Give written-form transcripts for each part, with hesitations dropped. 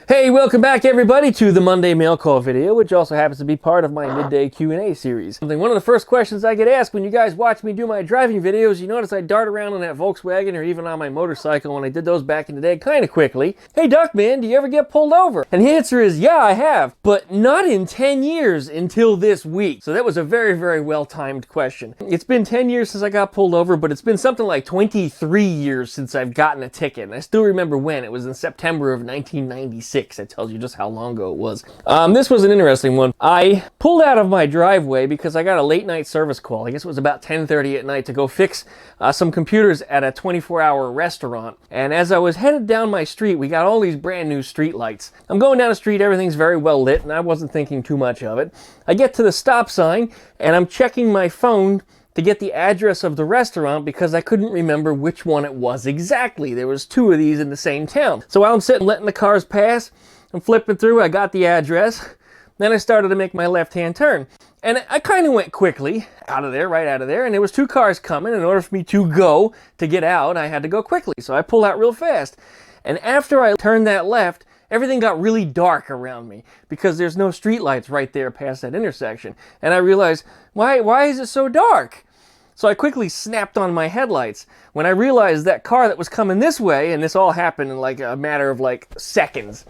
Hey, welcome back everybody to the Monday mail call video, which also happens to be part of my midday Q&A series. One of the first questions I get asked when you guys watch me do my driving videos, you notice I dart around on that Volkswagen or even on my motorcycle when I did those back in the day kind of quickly. Hey Duckman, do you ever get pulled over? And the answer is yeah, I have, but not in 10 years until this week. So that was a very, very well-timed question. It's been 10 years since I got pulled over, but it's been something like 23 years since I've gotten a ticket. And I still remember when. It was in September of 1996. That tells you just how long ago it was. This was an interesting one. I pulled out of my driveway because I got a late night service call. I guess it was about 10:30 at night to go fix some computers at a 24-hour restaurant. And as I was headed down my street, we got all these brand new street lights. I'm going down the street, everything's very well lit, and I wasn't thinking too much of it. I get to the stop sign, and I'm checking my phone to get the address of the restaurant because I couldn't remember which one it was exactly. There was two of these in the same town. So while I'm sitting letting the cars pass, I'm flipping through, I got the address, then I started to make my left-hand turn. And I kind of went quickly out of there, right out of there, and there was two cars coming. In order for me to get out, I had to go quickly. So I pulled out real fast. And after I turned that left, everything got really dark around me because there's no street lights right there past that intersection. And I realized, why is it so dark? So I quickly snapped on my headlights when I realized that car that was coming this way, and this all happened in like a matter of like seconds.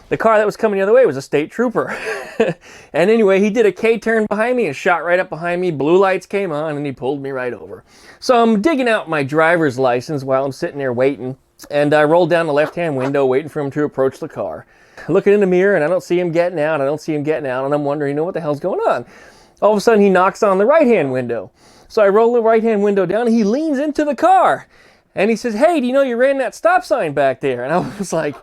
The car that was coming the other way was a state trooper. And anyway, he did a K-turn behind me and shot right up behind me. Blue lights came on and he pulled me right over. So I'm digging out my driver's license while I'm sitting there waiting. And I rolled down the left-hand window waiting for him to approach the car. Looking in the mirror and I don't see him getting out. And I'm wondering, what the hell's going on? All of a sudden he knocks on the right-hand window. So I roll the right-hand window down and he leans into the car. And he says, hey, do you know you ran that stop sign back there? And I was like,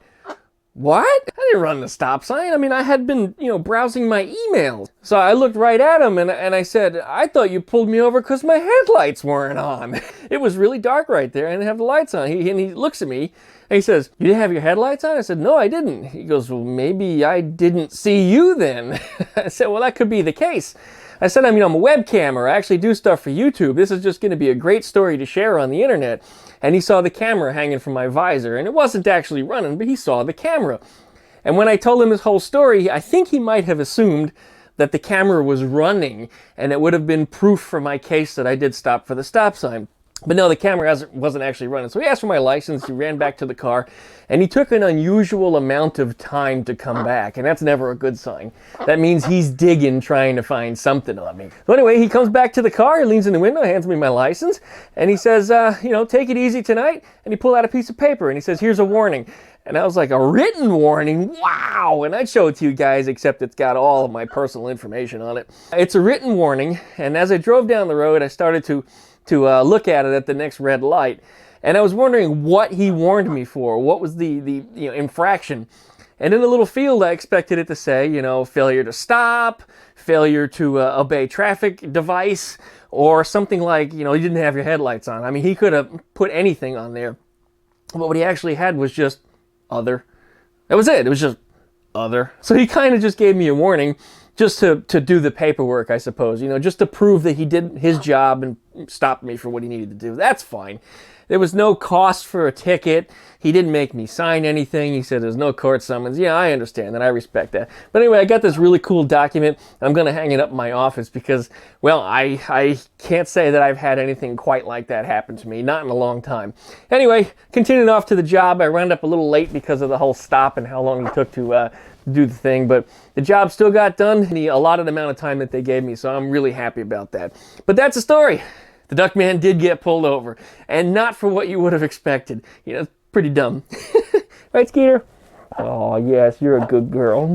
what? I didn't run the stop sign. I mean, I had been, browsing my emails. So I looked right at him and I said, I thought you pulled me over because my headlights weren't on. It was really dark right there. I didn't have the lights on. He looks at me and he says, you didn't have your headlights on? I said, no, I didn't. He goes, well, maybe I didn't see you then. I said, well, that could be the case. I said, I'm a webcammer. I actually do stuff for YouTube. This is just going to be a great story to share on the internet. And he saw the camera hanging from my visor, and it wasn't actually running, but he saw the camera. And when I told him this whole story, I think he might have assumed that the camera was running, and it would have been proof for my case that I did stop for the stop sign. But no, the camera wasn't actually running. So he asked for my license, he ran back to the car, and he took an unusual amount of time to come back, and that's never a good sign. That means he's digging, trying to find something on me. So anyway, he comes back to the car, he leans in the window, hands me my license, and he says, take it easy tonight, and he pulled out a piece of paper, and he says, here's a warning. And I was like, a written warning? Wow! And I'd show it to you guys, except it's got all of my personal information on it. It's a written warning, and as I drove down the road, I started to look at it at the next red light. And I was wondering what he warned me for. What was the infraction? And in the little field, I expected it to say, failure to stop, failure to obey traffic device, or something like, you didn't have your headlights on. I mean, he could have put anything on there. But what he actually had was just other. That was it. It was just other. So he kind of just gave me a warning just to do the paperwork, I suppose, just to prove that he did his job and stopped me for what he needed to do. That's fine. There was no cost for a ticket. He didn't make me sign anything. He said there's no court summons. Yeah, I understand that. I respect that. But anyway, I got this really cool document. I'm going to hang it up in my office because, well, I can't say that I've had anything quite like that happen to me. Not in a long time. Anyway, continuing off to the job. I wound up a little late because of the whole stop and how long it took to do the thing, but the job still got done in the allotted amount of time that they gave me, so I'm really happy about that. But that's the story. The Duckman did get pulled over, and not for what you would have expected. It's pretty dumb. Right, Skeeter? Oh, yes, you're a good girl.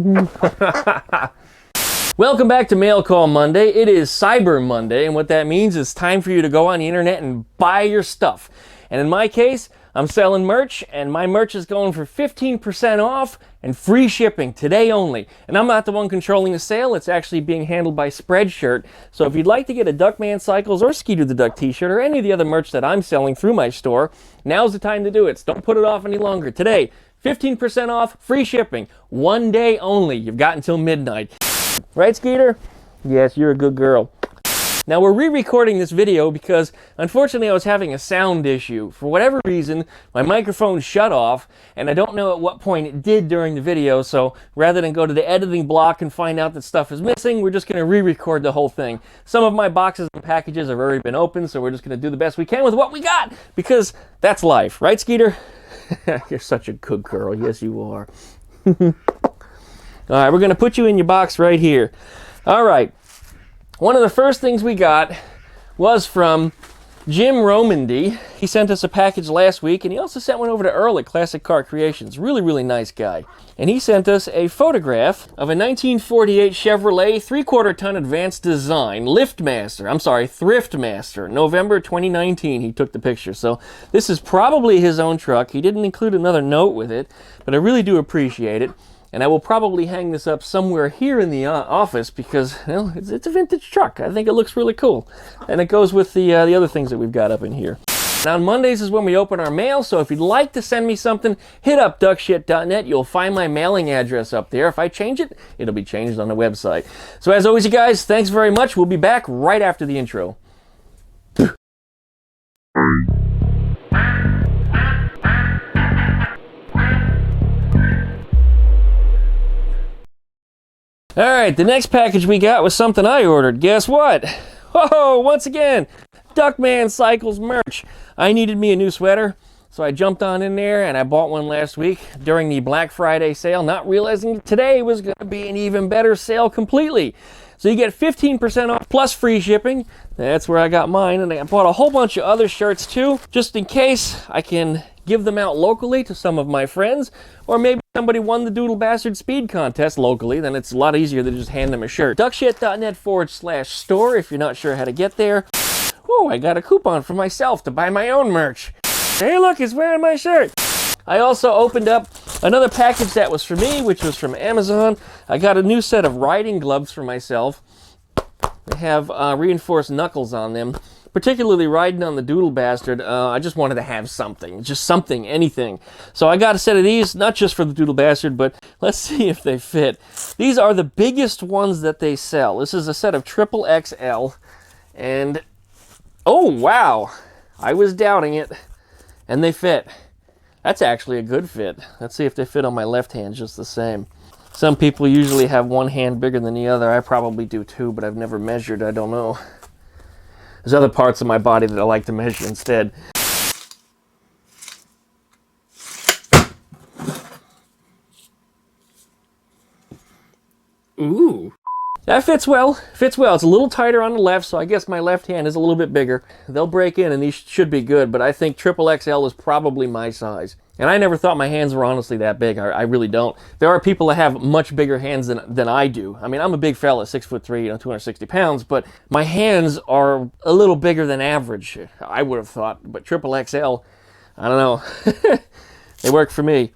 Welcome back to Mail Call Monday. It is Cyber Monday, and what that means is time for you to go on the internet and buy your stuff. And in my case, I'm selling merch, and my merch is going for 15% off and free shipping today only. And I'm not the one controlling the sale. It's actually being handled by Spreadshirt. So if you'd like to get a DuckmanCycles or Skeeter the Duck t-shirt or any of the other merch that I'm selling through my store, now's the time to do it. So don't put it off any longer. Today, 15% off, free shipping, one day only. You've got until midnight. Right, Skeeter? Yes, you're a good girl. Now we're re-recording this video because unfortunately I was having a sound issue. For whatever reason, my microphone shut off, and I don't know at what point it did during the video, so rather than go to the editing block and find out that stuff is missing, we're just going to re-record the whole thing. Some of my boxes and packages have already been opened, so we're just going to do the best we can with what we got, because that's life. Right, Skeeter? You're such a good girl. Yes, you are. All right, we're going to put you in your box right here. All right. One of the first things we got was from Jim Romandy. He sent us a package last week, and he also sent one over to Earl at Classic Car Creations. Really, really nice guy. And he sent us a photograph of a 1948 Chevrolet 3/4 ton advanced design Thriftmaster. November 2019 he took the picture. So this is probably his own truck. He didn't include another note with it, but I really do appreciate it. And I will probably hang this up somewhere here in the office because, well, it's a vintage truck. I think it looks really cool. And it goes with the other things that we've got up in here. Now, on Mondays is when we open our mail, so if you'd like to send me something, hit up duckshit.net. You'll find my mailing address up there. If I change it, it'll be changed on the website. So as always, you guys, thanks very much. We'll be back right after the intro. Alright, the next package we got was something I ordered. Guess what? Whoa, once again, DuckmanCycles merch. I needed me a new sweater, so I jumped on in there and I bought one last week during the Black Friday sale, not realizing today was going to be an even better sale completely. So you get 15% off plus free shipping. That's where I got mine, and I bought a whole bunch of other shirts too, just in case I can give them out locally to some of my friends, or maybe somebody won the Doodle Bastard Speed Contest locally, then it's a lot easier to just hand them a shirt. Duckshit.net/store if you're not sure how to get there. Whoa, I got a coupon for myself to buy my own merch. Hey look, he's wearing my shirt. I also opened up another package that was for me, which was from Amazon. I got a new set of riding gloves for myself. They have reinforced knuckles on them. Particularly riding on the Doodle Bastard, I just wanted to have something. Just something, anything. So I got a set of these, not just for the Doodle Bastard, but let's see if they fit. These are the biggest ones that they sell. This is a set of XXL, and oh wow, I was doubting it, and they fit. That's actually a good fit. Let's see if they fit on my left hand just the same. Some people usually have one hand bigger than the other. I probably do too, but I've never measured. I don't know. There's other parts of my body that I like to measure instead. Ooh. That fits well. Fits well. It's a little tighter on the left, so I guess my left hand is a little bit bigger. They'll break in and these should be good, but I think XXL is probably my size. And I never thought my hands were honestly that big. I really don't. There are people that have much bigger hands than I do. I mean, I'm a big fella, 6'3", 260 pounds, but my hands are a little bigger than average, I would have thought. But XXL, I don't know. They work for me.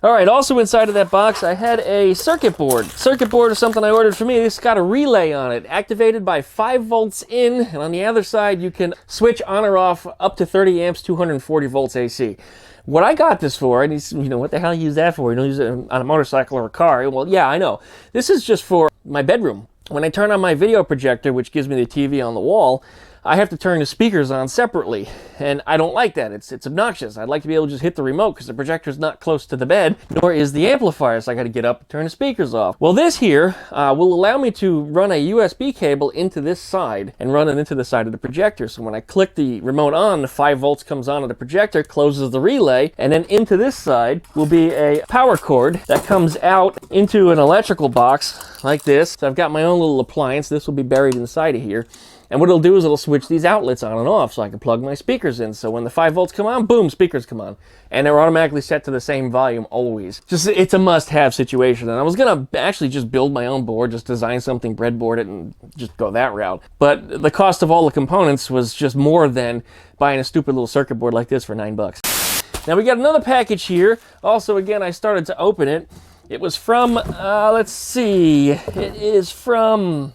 All right, also inside of that box, I had a circuit board. Circuit board is something I ordered for me. It's got a relay on it, activated by 5 volts in, and on the other side, you can switch on or off up to 30 amps, 240 volts AC. What I got this for, and he's, you know, what the hell you use that for? You don't use it on a motorcycle or a car. Well, yeah, I know. This is just for my bedroom. When I turn on my video projector, which gives me the TV on the wall, I have to turn the speakers on separately, and I don't like that. It's obnoxious. I'd like to be able to just hit the remote because the projector's not close to the bed, nor is the amplifier, so I got to get up and turn the speakers off. Well, this here will allow me to run a USB cable into this side and run it into the side of the projector. So when I click the remote on, the 5 volts comes on to the projector, closes the relay, and then into this side will be a power cord that comes out into an electrical box like this. So I've got my own little appliance. This will be buried inside of here. And what it'll do is it'll switch these outlets on and off so I can plug my speakers in. So when the 5 volts come on, boom, speakers come on. And they're automatically set to the same volume always. Just, it's a must-have situation. And I was going to actually just build my own board, just design something, breadboard it, and just go that route. But the cost of all the components was just more than buying a stupid little circuit board like this for $9. Now we got another package here. Also, again, I started to open it. It was from, let's see, it is from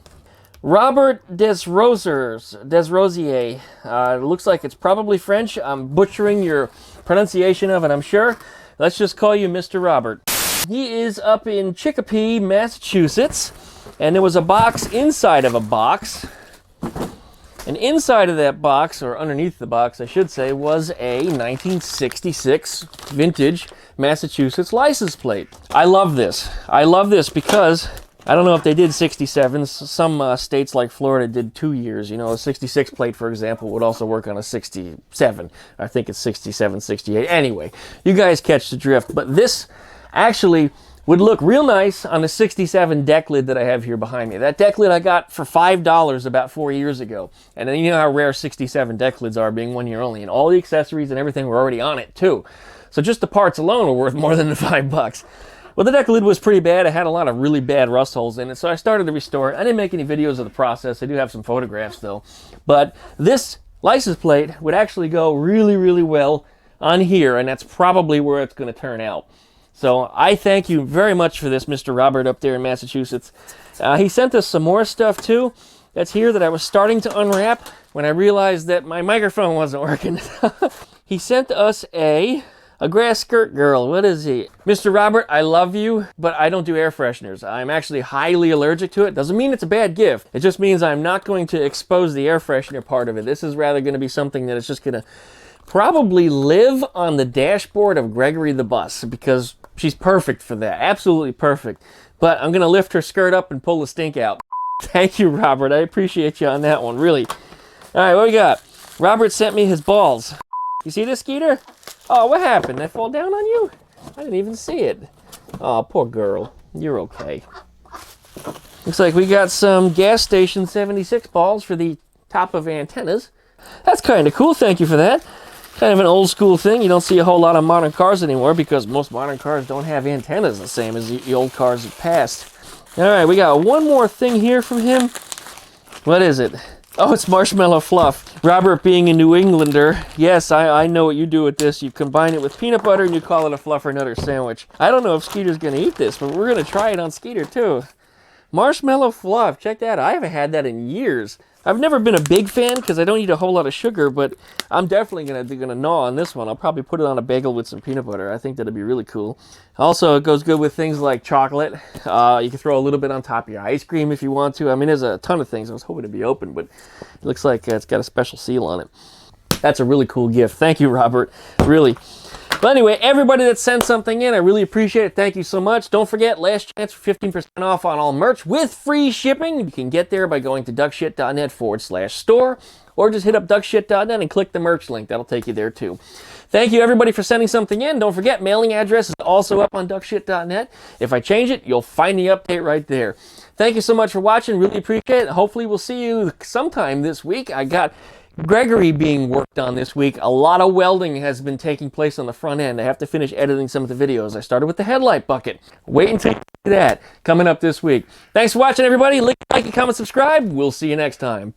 Robert Desrosiers. It looks like it's probably French. I'm butchering your pronunciation of it, I'm sure. Let's just call you Mr. Robert. He is up in Chicopee, Massachusetts, and there was a box inside of a box. And inside of that box, or underneath the box, I should say, was a 1966 vintage Massachusetts license plate. I love this. I love this because I don't know if they did 67s. Some states like Florida did 2 years. You know, a 66 plate, for example, would also work on a 67. I think it's 67, 68. Anyway, you guys catch the drift. But this actually would look real nice on the 67 deck lid that I have here behind me. That deck lid I got for $5 about 4 years ago. And then you know how rare 67 deck lids are, being 1 year only. And all the accessories and everything were already on it, too. So just the parts alone were worth more than the $5. Well, the deck lid was pretty bad. It had a lot of really bad rust holes in it, so I started to restore it. I didn't make any videos of the process. I do have some photographs, though. But this license plate would actually go really, really well on here, and that's probably where it's going to turn out. So I thank you very much for this, Mr. Robert up there in Massachusetts. He sent us some more stuff, too. That's here that I was starting to unwrap when I realized that my microphone wasn't working. He sent us a grass skirt girl. What is he? Mr. Robert, I love you, but I don't do air fresheners. I'm actually highly allergic to it. Doesn't mean it's a bad gift. It just means I'm not going to expose the air freshener part of it. This is rather going to be something that is just going to probably live on the dashboard of Gregory the bus, because she's perfect for that. Absolutely perfect. But I'm going to lift her skirt up and pull the stink out. Thank you, Robert. I appreciate you on that one, really. All right, what we got? Robert sent me his balls. You see this, Skeeter? Oh, what happened? Did I fall down on you? I didn't even see it. Oh, poor girl. You're okay. Looks like we got some gas station 76 balls for the top of antennas. That's kind of cool. Thank you for that. Kind of an old school thing. You don't see a whole lot of modern cars anymore because most modern cars don't have antennas the same as the old cars that passed. All right, we got one more thing here from him. What is it? Oh, it's marshmallow fluff. Robert, being a New Englander, yes, I know what you do with this. You combine it with peanut butter and you call it a fluffernutter sandwich. I don't know if Skeeter's going to eat this, but we're going to try it on Skeeter, too. Marshmallow fluff. Check that out. I haven't had that in years. I've never been a big fan because I don't eat a whole lot of sugar, but I'm definitely gonna gnaw on this one. I'll probably put it on a bagel with some peanut butter. I think that'd be really cool. Also, it goes good with things like chocolate. You can throw a little bit on top of your ice cream if you want to. I mean, there's a ton of things. I was hoping to be open, but it looks like it's got a special seal on it. That's a really cool gift. Thank you, Robert. Really. But anyway, everybody that sent something in, I really appreciate it. Thank you so much. Don't forget, last chance for 15% off on all merch with free shipping. You can get there by going to duckshit.net/store, or just hit up duckshit.net and click the merch link. That'll take you there too. Thank you, everybody, for sending something in. Don't forget, mailing address is also up on duckshit.net. If I change it, you'll find the update right there. Thank you so much for watching. Really appreciate it. Hopefully, we'll see you sometime this week. I got Gregory being worked on this week. A lot of welding has been taking place on the front end. I have to finish editing some of the videos. I started with the headlight bucket. Wait until you see that coming up this week. Thanks for watching, everybody. Like, comment, subscribe. We'll see you next time.